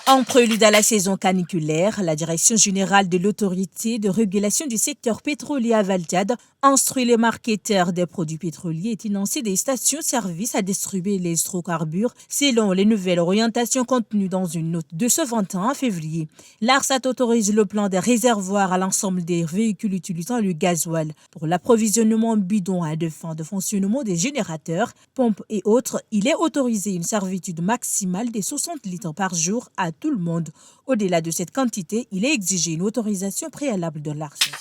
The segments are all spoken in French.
En prélude à la saison caniculaire, la Direction générale de l'autorité de régulation du secteur pétrolier à Valdiad instruit les marketeurs des produits pétroliers et financiers des stations-service à distribuer les hydrocarbures selon les nouvelles orientations contenues dans une note de ce 21 février. L'ARSAT autorise le plan des réservoirs à l'ensemble des véhicules utilisant le gasoil pour l'approvisionnement en bidons à des fins de fonctionnement des générateurs, pompes et autres. Il est autorisé une servitude maximale de 60 litres par jour à tout le monde. Au-delà de cette quantité, il est exigé une autorisation préalable de l'ARSAT.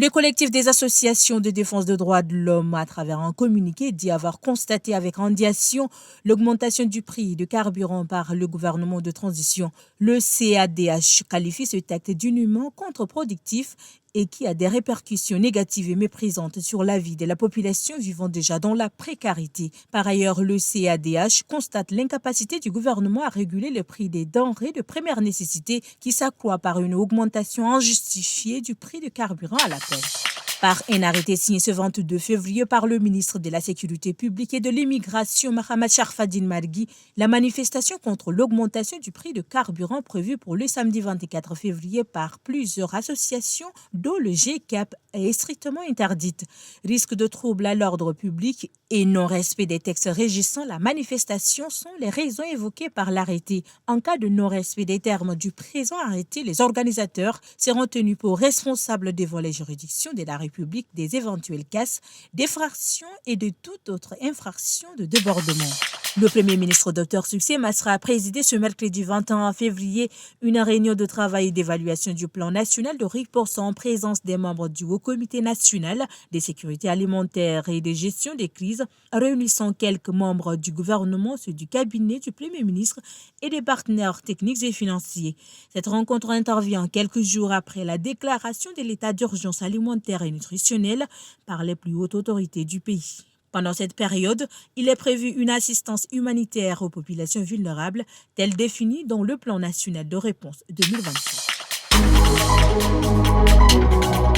Le collectif des associations de défense des droits de l'homme, à travers un communiqué, dit avoir constaté avec indignation l'augmentation du prix du carburant par le gouvernement de transition. Le CADH qualifie ce texte d'uniment contre-productif et qui a des répercussions négatives et méprisantes sur la vie de la population vivant déjà dans la précarité. Par ailleurs, le CADH constate l'incapacité du gouvernement à réguler le prix des denrées de première nécessité qui s'accroît par une augmentation injustifiée du prix du carburant à la pompe. Par un arrêté signé ce 22 février par le ministre de la Sécurité publique et de l'Immigration, Mahamat Sharfadin Margui, la manifestation contre l'augmentation du prix de carburant prévue pour le samedi 24 février par plusieurs associations, dont le GCAP, est strictement interdite. Risque de trouble à l'ordre public et non-respect des textes régissant la manifestation sont les raisons évoquées par l'arrêté. En cas de non-respect des termes du présent arrêté, les organisateurs seront tenus pour responsables devant les juridictions de la République des éventuelles casses, d'effractions et de toute autre infraction de débordement. Le Premier ministre Dr Succès Masra a présidé ce mercredi 21 février une réunion de travail et d'évaluation du plan national de riposte en présence des membres du Haut Comité national des sécurités alimentaires et de gestion des crises, réunissant quelques membres du gouvernement, ceux du cabinet du Premier ministre et des partenaires techniques et financiers. Cette rencontre intervient quelques jours après la déclaration de l'état d'urgence alimentaire et nutritionnelle par les plus hautes autorités du pays. Pendant cette période, il est prévu une assistance humanitaire aux populations vulnérables, telle définie dans le plan national de réponse 2023.